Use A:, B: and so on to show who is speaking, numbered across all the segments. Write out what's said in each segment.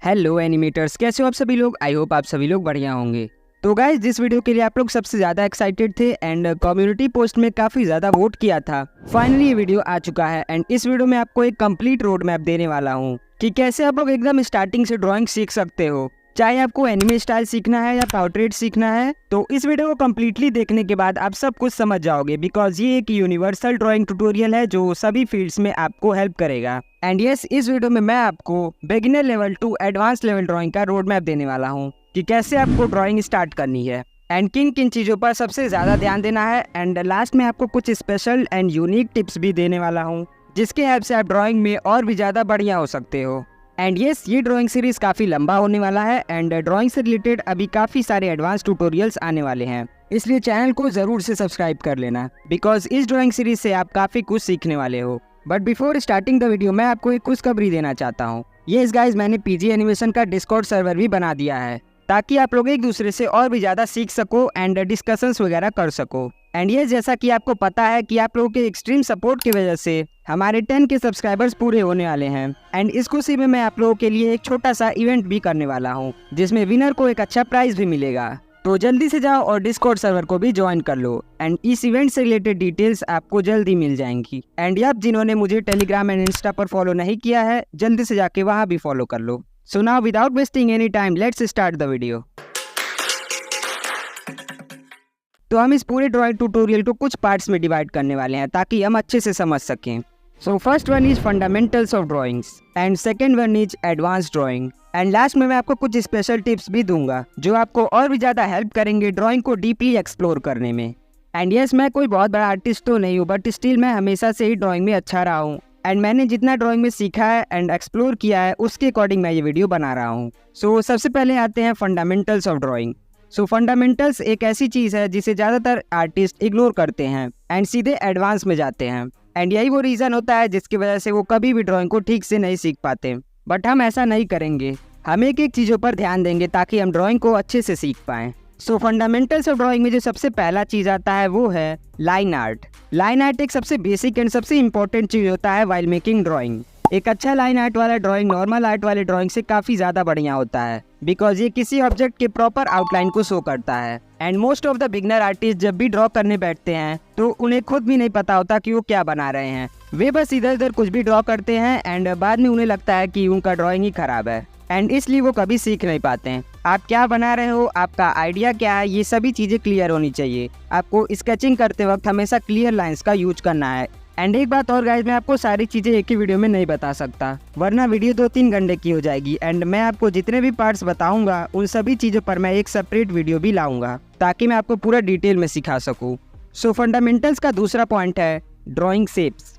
A: Hello animators, कैसे हो आप सभी लोग। आई होप आप सभी लोग बढ़िया होंगे। तो गाइस, जिस वीडियो के लिए आप लोग सबसे ज़्यादा एक्साइटेड थे एंड कम्युनिटी पोस्ट में काफ़ी ज़्यादा वोट किया था, फाइनली ये वीडियो आ चुका है। एंड इस वीडियो में आपको एक कंप्लीट रोड मैप देने वाला हूँ कि कैसे आप लोग एकदम स्टार्टिंग से ड्राइंग सीख सकते हो। चाहे आपको एनिमे स्टाइल सीखना है या पोर्ट्रेट सीखना है, तो इस वीडियो को कम्प्लीटली देखने के बाद आप सब कुछ समझ जाओगे, बिकॉज ये एक यूनिवर्सल ड्राइंग ट्यूटोरियल है जो सभी फील्ड्स में आपको हेल्प करेगा। एंड यस, इस वीडियो में मैं आपको beginner level to advance level drawing का रोड मैप देने वाला हूँ कि कैसे आपको ड्राइंग स्टार्ट करनी है एंड किन किन चीज़ों पर सबसे ज़्यादा ध्यान देना है। एंड लास्ट में आपको कुछ स्पेशल एंड यूनिक टिप्स भी देने वाला हूँ जिसके हेल्प से आप ड्राइंग में और भी ज़्यादा बढ़िया हो सकते हो। एंड यस, ये ड्राइंग सीरीज काफ़ी लंबा होने वाला है एंड ड्राइंग से रिलेटेड अभी काफ़ी सारे एडवांस ट्यूटोरियल्स आने वाले हैं, इसलिए चैनल को ज़रूर से सब्सक्राइब कर लेना, बिकॉज इस ड्राइंग सीरीज से आप काफ़ी कुछ सीखने वाले हो। But before starting the video, मैं आपको एक खुशखबरी देना चाहता हूँ। यस गाइज, मैंने पीजी एनिमेशन का डिस्कॉर्ड सर्वर भी बना दिया है ताकि आप लोग एक दूसरे से और भी ज़्यादा सीख सको एंड डिस्कशंस वगैरह कर सको। एंड ये जैसा कि आपको पता है कि आप लोगों के एक्सट्रीम सपोर्ट की वजह से हमारे 10 के सब्सक्राइबर्स पूरे होने वाले हैं। एंड इस खुशी में मैं आप लोगों के लिए एक छोटा सा इवेंट भी करने वाला हूँ जिसमें विनर को एक अच्छा प्राइज भी मिलेगा। तो जल्दी से जाओ और डिस्कॉर्ड सर्वर को भी ज्वाइन कर लो एंड इस इवेंट से रिलेटेड डिटेल्स आपको जल्दी मिल जाएंगी। एंड आप जिन्होंने मुझे टेलीग्राम एंड इंस्टा पर फॉलो नहीं किया है, जल्दी से जाके वहाँ भी फॉलो कर लो। So now without wasting any time, let's start the video. तो हम इस पूरे ड्राइंग ट्यूटोरियल को कुछ पार्ट्स में डिवाइड करने वाले हैं ताकि हम अच्छे से समझ सकें। सो first one is fundamentals of drawings and second one is advance drawing and last में मैं आपको कुछ स्पेशल टिप्स भी दूंगा जो आपको और भी ज़्यादा हेल्प करेंगे ड्राइंग को डीपली एक्सप्लोर करने में। एंड यस, मैं कोई बहुत बड़ा आर्टिस्ट तो नहीं हूँ, बट स्टिल मैं हमेशा से ही ड्राइंग में अच्छा रहा हूँ एंड मैंने जितना ड्राइंग में सीखा है एंड एक्सप्लोर किया है उसके अकॉर्डिंग मैं ये वीडियो बना रहा हूँ। सो सबसे पहले आते हैं fundamentals of drawing. So fundamentals एक ऐसी चीज़ है जिसे ज़्यादातर आर्टिस्ट इग्नोर करते हैं एंड सीधे एडवांस में जाते हैं। एंड यही वो रीज़न होता है जिसकी वजह से वो कभी भी ड्राइंग को ठीक से नहीं सीख पाते। बट हम ऐसा नहीं करेंगे, हम एक एक चीज़ों पर ध्यान देंगे ताकि हम ड्राइंग को अच्छे से सीख पाएँ। सो फंडामेंटल्स ऑफ ड्राइंग में जो सबसे पहला चीज़ आता है वो है लाइन आर्ट। लाइन आर्ट एक सबसे बेसिक एंड सबसे इंपॉर्टेंट चीज़ होता है वाइल मेकिंग ड्राइंग। एक अच्छा लाइन आर्ट वाला ड्राइंग नॉर्मल आर्ट वाले ड्राइंग से काफ़ी ज़्यादा बढ़िया होता है, बिकॉज ये किसी ऑब्जेक्ट के प्रॉपर आउटलाइन को शो करता है। And most of the beginner artist जब भी ड्रॉ करने बैठते हैं तो उन्हें खुद भी नहीं पता होता कि वो क्या बना रहे हैं। वे बस इधर उधर कुछ भी ड्रॉ करते हैं एंड बाद में उन्हें लगता है कि उनका ड्राइंग ही खराब है एंड इसलिए वो कभी सीख नहीं पाते हैं। आप क्या बना रहे हो, आपका आइडिया क्या है, ये सभी चीज़ें क्लियर होनी चाहिए। आपको स्केचिंग करते वक्त हमेशा क्लियर लाइंस का यूज करना है। एंड एक बात और गाइज, मैं आपको सारी चीज़ें एक ही वीडियो में नहीं बता सकता, वरना वीडियो 2-3 घंटे की हो जाएगी। एंड मैं आपको जितने भी पार्ट्स बताऊंगा उन सभी चीज़ों पर मैं एक सेपरेट वीडियो भी लाऊंगा ताकि मैं आपको पूरा डिटेल में सिखा सकूं। सो फंडामेंटल्स का दूसरा पॉइंट है ड्राइंग शेप्स।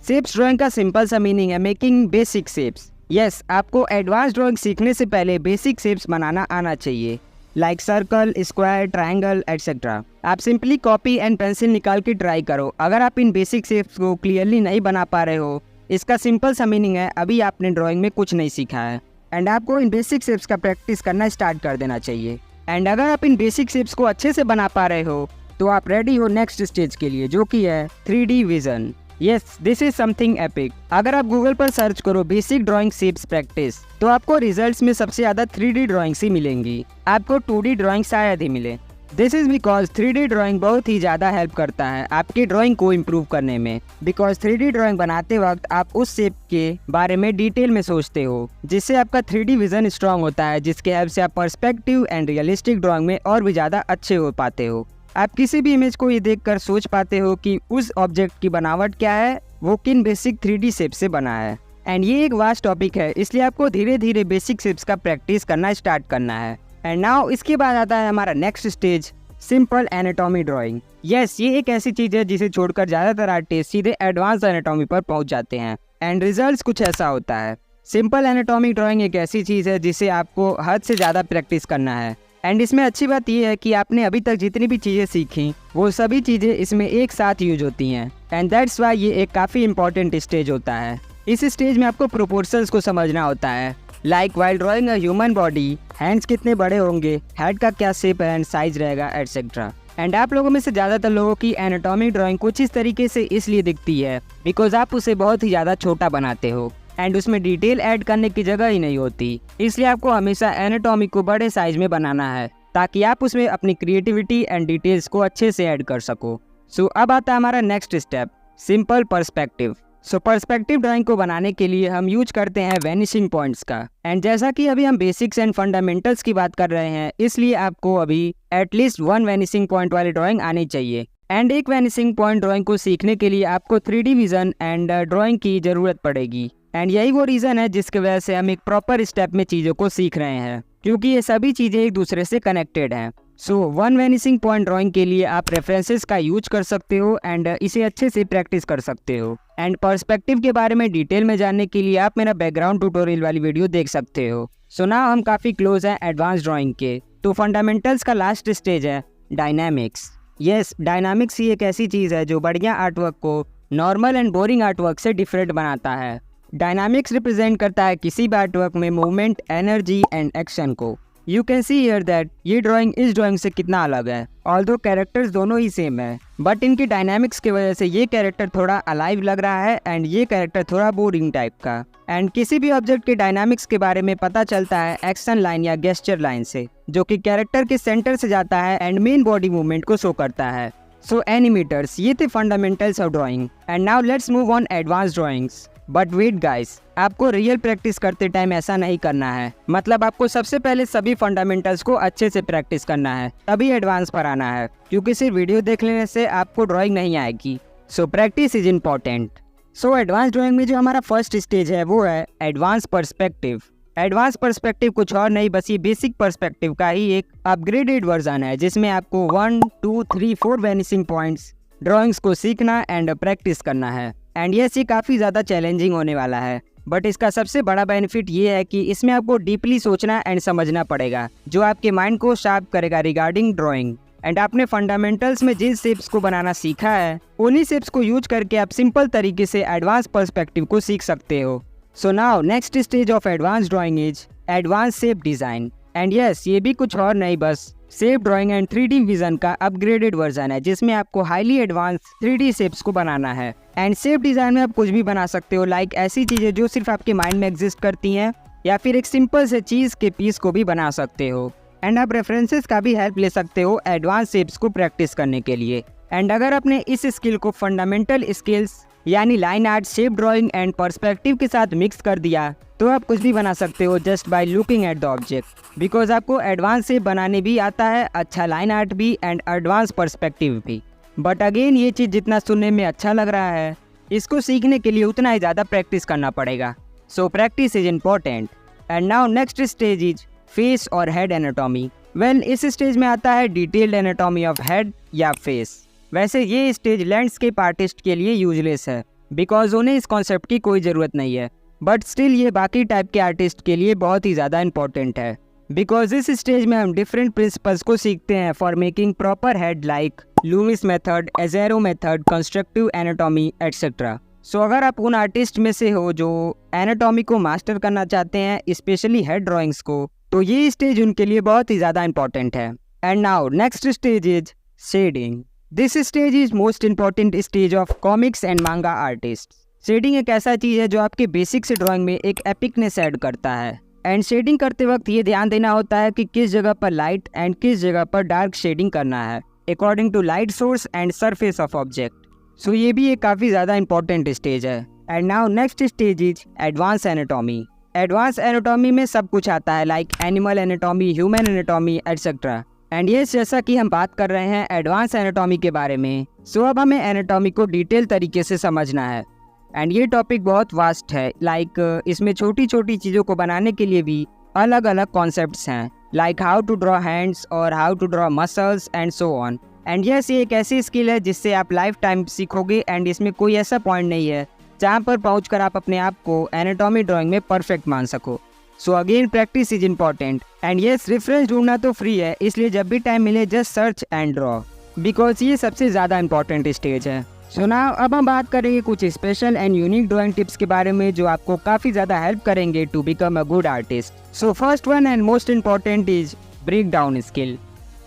A: शेप्स ड्राइंग का सिंपल सा मीनिंग है मेकिंग बेसिक शेप्स। यस, आपको एडवांस ड्राइंग सीखने से पहले बेसिक शेप्स बनाना आना चाहिए, like circle, square, triangle etcetera. आप सिंपली कॉपी एंड पेंसिल निकाल के ट्राई करो। अगर आप इन बेसिक शेप्स को क्लियरली नहीं बना पा रहे हो, इसका सिंपल सा मीनिंग है अभी आपने ड्राइंग में कुछ नहीं सीखा है एंड आपको इन बेसिक शेप्स का प्रैक्टिस करना स्टार्ट कर देना चाहिए। एंड अगर आप इन बेसिक शेप्स को अच्छे से बना पा रहे हो तो आप रेडी हो नेक्स्ट स्टेज के लिए, जो कि है 3D vision. Yes, this is something epic. अगर आप गूगल पर सर्च करो बेसिक ड्राइंग शेप्स प्रैक्टिस, तो आपको रिजल्ट्स में सबसे ज़्यादा 3D ड्राइंग्स ही मिलेंगी, आपको 2D ड्राइंग शायद ही मिले। This is because 3D drawing बहुत ही ज़्यादा हेल्प करता है आपकी ड्राइंग को इम्प्रूव करने में, बिकॉज 3D ड्राइंग बनाते वक्त आप उस शेप के बारे में डिटेल में सोचते हो, जिससे आपका 3D विजन स्ट्रांग होता है, जिसके हेल्प से आप पर्सपेक्टिव एंड रियलिस्टिक ड्राइंग में और भी ज़्यादा अच्छे हो पाते हो। आप किसी भी इमेज को ये देखकर सोच पाते हो कि उस ऑब्जेक्ट की बनावट क्या है, वो किन बेसिक 3D शेप से बना है। एंड ये एक वास्ट टॉपिक है, इसलिए आपको धीरे धीरे बेसिक शेप्स का प्रैक्टिस करना स्टार्ट करना है। एंड नाउ इसके बाद आता है हमारा next stage, simple anatomy drawing. Yes, ये एक ऐसी चीज़ है जिसे छोड़कर ज़्यादातर आर्टिस्ट सीधे एडवांस एनाटॉमी पर पहुंच जाते हैं एंड रिजल्ट्स कुछ ऐसा होता है। सिंपल एनाटॉमी ड्राइंग एक ऐसी चीज़ है जिसे आपको हद से ज़्यादा प्रैक्टिस करना है। एंड इसमें अच्छी बात यह है कि आपने अभी तक जितनी भी चीज़ें सीखी वो सभी चीज़ें इसमें एक साथ यूज होती हैं एंड दैट्स वाई ये एक काफ़ी इंपॉर्टेंट स्टेज होता है। इस स्टेज में आपको प्रोपोर्शंस को समझना होता है, like while drawing a human body, hands कितने बड़े होंगे, हेड का क्या शेप एंड साइज रहेगा एटसेट्रा। एंड आप लोगों में से ज़्यादातर लोगों की एनाटॉमी ड्राइंग कुछ इस तरीके से इसलिए दिखती है बिकॉज आप उसे बहुत ही ज़्यादा छोटा बनाते हो एंड उसमें डिटेल ऐड करने की जगह ही नहीं होती। इसलिए आपको हमेशा एनाटॉमी को बड़े साइज में बनाना है ताकि आप उसमें अपनी क्रिएटिविटी एंड डिटेल्स को अच्छे से ऐड कर सको। सो अब आता है हमारा नेक्स्ट स्टेप, सिंपल पर्सपेक्टिव। सो पर्सपेक्टिव ड्राइंग को बनाने के लिए हम यूज करते हैं वैनिशिंग पॉइंट्स का। एंड जैसा कि अभी हम बेसिक्स एंड फंडामेंटल्स की बात कर रहे हैं, इसलिए आपको अभी एटलीस्ट 1 वैनिशिंग पॉइंट वाली ड्राइंग आनी चाहिए। एंड एक वैनिशिंग पॉइंट ड्राइंग को सीखने के लिए आपको 3D विजन एंड ड्राइंग की ज़रूरत पड़ेगी। एंड यही वो रीज़न है जिसकी वजह से हम एक प्रॉपर स्टेप में चीज़ों को सीख रहे हैं, क्योंकि ये सभी चीज़ें एक दूसरे से कनेक्टेड हैं। सो 1 वैनिशिंग पॉइंट ड्राइंग के लिए आप रेफरेंसेस का यूज कर सकते हो एंड इसे अच्छे से प्रैक्टिस कर सकते हो। एंड पर्सपेक्टिव के बारे में डिटेल में जानने के लिए आप मेरा बैकग्राउंड ट्यूटोरियल वाली वीडियो देख सकते हो। सो नाउ हम काफ़ी क्लोज हैं एडवांस ड्राइंग के। तो फंडामेंटल्स का लास्ट स्टेज है डायनामिक्स। यस, डायनामिक्स ही एक ऐसी चीज़ है जो बढ़िया आर्टवर्क को नॉर्मल एंड बोरिंग आर्टवर्क से डिफरेंट बनाता है। डायनामिक्स रिप्रेजेंट करता है किसी भी आर्टवर्क में मूवमेंट, एनर्जी एंड एक्शन को। You can see here that ये ड्राइंग इस ड्राइंग से कितना अलग है। ऑल्दो कैरेक्टर्स दोनों ही सेम है, बट इनकी डायनामिक्स की वजह से ये कैरेक्टर थोड़ा अलाइव लग रहा है एंड ये कैरेक्टर थोड़ा बोरिंग टाइप का। एंड किसी भी ऑब्जेक्ट के डायनामिक्स के बारे में पता चलता है एक्शन लाइन या गेस्चर लाइन से, जो कि कैरेक्टर के सेंटर से जाता है एंड मेन बॉडी मूवमेंट को शो करता है। सो एनिमेटर्स, ये थे fundamentals of drawing. And now let's move on advance drawings. But wait guys, आपको रियल प्रैक्टिस करते टाइम ऐसा नहीं करना है। मतलब आपको सबसे पहले सभी फंडामेंटल्स को अच्छे से प्रैक्टिस करना है, तभी एडवांस पर आना है, क्योंकि सिर्फ वीडियो देख लेने से आपको ड्राइंग नहीं आएगी। So practice is important. So advance drawing में जो हमारा फर्स्ट स्टेज है वो है एडवांस पर्सपेक्टिव। एडवांस पर्सपेक्टिव कुछ और नहीं, बस ये बेसिक पर्सपेक्टिव का ही एक अपग्रेडेड वर्जन है, जिसमें आपको 1, 2, 3, 4 वैनिशिंग पॉइंट्स ड्राइंग्स को सीखना एंड प्रैक्टिस करना है। एंड ये काफ़ी ज़्यादा चैलेंजिंग होने वाला है, बट इसका सबसे बड़ा बेनिफिट ये है कि इसमें आपको डीपली सोचना एंड समझना पड़ेगा, जो आपके माइंड को शार्प करेगा रिगार्डिंग ड्राइंग। एंड आपने फंडामेंटल्स में जिन शेप्स को बनाना सीखा है, उन्हीं शेप्स को यूज करके आप सिंपल तरीके से एडवांस पर्सपेक्टिव को सीख सकते हो। So now next stage of advance drawing is advance shape design. And yes, ये भी कुछ और नहीं, बस shape drawing and 3D vision का अपग्रेडेड वर्जन है, जिसमें आपको हाईली एडवांस 3D शेप्स को बनाना है। एंड शेप डिज़ाइन में आप कुछ भी बना सकते हो, लाइक ऐसी चीज़ें जो सिर्फ आपके माइंड में एग्जिस्ट करती हैं, या फिर एक सिंपल से चीज़ के पीस को भी बना सकते हो। एंड आप रेफरेंसेस का भी हेल्प ले सकते हो एडवांस शेप्स को प्रैक्टिस करने के लिए। एंड अगर आपने इस स्किल को फंडामेंटल स्किल्स यानी line art, shape drawing and perspective के साथ मिक्स कर दिया, तो आप कुछ भी बना सकते हो just by looking at the object. Because आपको एडवांस शेप बनाने भी आता है, अच्छा लाइन आर्ट भी एंड एडवांस पर्सपेक्टिव भी। बट अगेन, ये चीज़ जितना सुनने में अच्छा लग रहा है, इसको सीखने के लिए उतना ही ज़्यादा प्रैक्टिस करना पड़ेगा। So practice is important. And now next stage is face और हेड एनाटॉमी। वेल, इस स्टेज में आता है डिटेल्ड एनाटॉमी ऑफ हेड या फेस। वैसे ये स्टेज लैंडस्केप आर्टिस्ट के लिए यूजलेस है, बिकॉज उन्हें इस कॉन्सेप्ट की कोई ज़रूरत नहीं है, बट स्टिल ये बाकी टाइप के आर्टिस्ट के लिए बहुत ही ज़्यादा इंपॉर्टेंट है। बिकॉज इस स्टेज में हम डिफरेंट प्रिंसिपल्स को सीखते हैं for making proper head, like Loomis method, Asaro method, constructive anatomy etcetera. So अगर आप उन आर्टिस्ट में से हो जो एनाटॉमी को मास्टर करना चाहते हैं, स्पेशली हेड ड्राइंग्स को, तो ये स्टेज उनके लिए बहुत ही ज़्यादा इंपॉर्टेंट है। And now next stage is shading. This stage is most important stage of comics and manga artist. Shading एक ऐसा चीज़ है जो आपके बेसिक से ड्राइंग में एक एपिकनेस ऐड करता है। एंड शेडिंग करते वक्त ये ध्यान देना होता है कि किस जगह पर लाइट एंड किस जगह पर डार्क शेडिंग करना है, according to light source and surface of object. So ये भी एक काफ़ी ज़्यादा इंपॉर्टेंट स्टेज है। And now next stage is advance anatomy. Advance anatomy में सब कुछ आता है, like animal anatomy, human anatomy etcetera. And ये जैसा कि हम बात कर रहे हैं एडवांस एनाटॉमी के बारे में, सो अब हमें एनाटॉमी को डिटेल तरीके से समझना है। एंड ये टॉपिक बहुत वास्ट है, लाइक इसमें छोटी छोटी चीज़ों को बनाने के लिए भी अलग अलग कॉन्सेप्ट्स हैं, like how to draw hands और how to draw muscles and so on. And yes, ये एक ऐसी स्किल है जिससे आप लाइफ टाइम सीखोगे। एंड इसमें कोई ऐसा पॉइंट नहीं है जहाँ पर पहुँचकर आप अपने आप को एनाटॉमी ड्राइंग में परफेक्ट मान सको। So again, practice is important. And yes, reference ढूंढना तो फ्री है, इसलिए जब भी टाइम मिले just search and draw, because ये सबसे ज़्यादा इंपॉर्टेंट स्टेज है। सो नाउ अब हम बात करेंगे कुछ special and unique drawing tips के बारे में जो आपको काफ़ी ज़्यादा हेल्प करेंगे to become a good artist. So first one and most important is break down skill.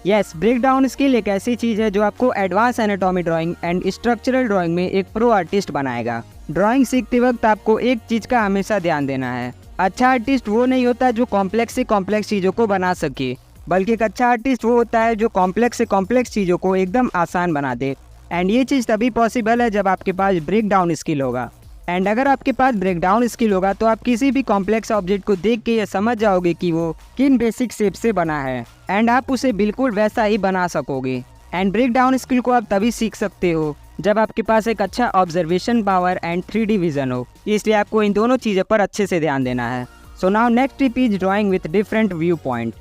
A: Yes, break down skill एक ऐसी चीज़ है जो आपको advance anatomy drawing and structural drawing में एक प्रो आर्टिस्ट बनाएगा। ड्राइंग सीखते वक्त आपको एक चीज़ का हमेशा ध्यान देना है, अच्छा आर्टिस्ट वो नहीं होता जो कॉम्प्लेक्स से कॉम्प्लेक्स चीज़ों को बना सके, बल्कि एक अच्छा आर्टिस्ट वो होता है जो कॉम्प्लेक्स से कॉम्प्लेक्स चीज़ों को एकदम आसान बना दे। एंड ये चीज़ तभी पॉसिबल है जब आपके पास ब्रेक डाउन स्किल होगा। एंड अगर आपके पास ब्रेक डाउन स्किल होगा तो आप किसी भी कॉम्प्लेक्स ऑब्जेक्ट को देख के ये समझ जाओगे कि वो किन बेसिक शेप से बना है एंड आप उसे बिल्कुल वैसा ही बना सकोगे। एंड ब्रेक डाउन स्किल को आप तभी सीख सकते हो जब आपके पास एक अच्छा observation power and 3D vision हो, इसलिए आपको इन दोनों चीज़ों पर अच्छे से ध्यान देना है। So now next tip is drawing with different view point.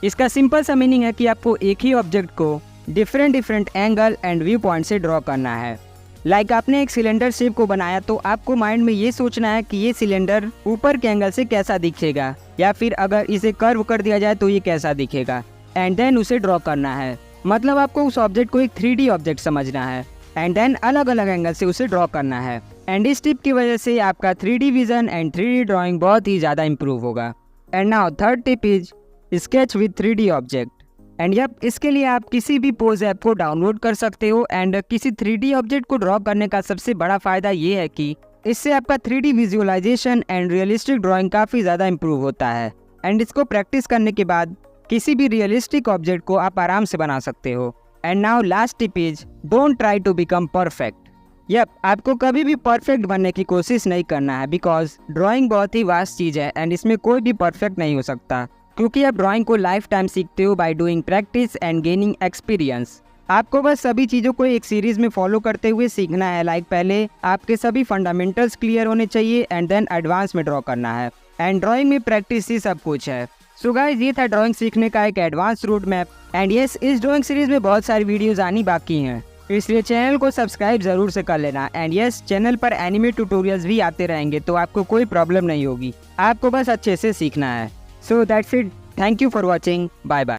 A: इसका सिंपल सा मीनिंग है कि आपको एक ही ऑब्जेक्ट को different angle and view point से ड्रॉ करना है। लाइक आपने एक सिलेंडर शेप को बनाया तो आपको माइंड में ये सोचना है कि ये सिलेंडर ऊपर के एंगल से कैसा दिखेगा, या फिर अगर इसे कर्व कर दिया जाए तो ये कैसा दिखेगा, एंड देन उसे ड्रॉ करना है। मतलब आपको उस ऑब्जेक्ट को एक 3D ऑब्जेक्ट समझना है एंड देन अलग अलग एंगल से उसे ड्रॉ करना है। एंड इस टिप की वजह से आपका 3D vision and 3D drawing बहुत ही ज़्यादा इंप्रूव होगा। And now third tip is sketch with 3D object. And yup, इसके लिए आप किसी भी पोज ऐप को डाउनलोड कर सकते हो। एंड किसी 3D ऑब्जेक्ट को ड्रॉ करने का सबसे बड़ा फ़ायदा ये है कि इससे आपका 3D visualisation and realistic drawing काफ़ी ज़्यादा इंप्रूव होता है। एंड इसको प्रैक्टिस करने के बाद किसी भी रियलिस्टिक ऑब्जेक्ट को आप आराम से बना सकते हो। And now last tip is don't try to become perfect. Yup, आपको कभी भी परफेक्ट बनने की कोशिश नहीं करना है, बिकॉज ड्राइंग बहुत ही वास्ट चीज़ है एंड इसमें कोई भी परफेक्ट नहीं हो सकता, क्योंकि आप ड्राइंग को लाइफ टाइम सीखते हो by doing practice and gaining experience. आपको बस सभी चीज़ों को एक सीरीज में फॉलो करते हुए सीखना है। लाइक पहले आपके सभी फंडामेंटल्स क्लियर होने चाहिए एंड देन एडवांस में ड्रॉ करना है। एंड ड्राइंग में प्रैक्टिस ही सब कुछ है। सो गाइस, ये था ड्राइंग सीखने का एक advance route map. And yes, इस ड्राइंग सीरीज में बहुत सारी वीडियोस आनी बाकी हैं, इसलिए चैनल को सब्सक्राइब जरूर से कर लेना। एंड यस, चैनल पर एनिमे ट्यूटोरियल्स भी आते रहेंगे, तो आपको कोई प्रॉब्लम नहीं होगी, आपको बस अच्छे से सीखना है। So that's it, thank you for watching, bye bye.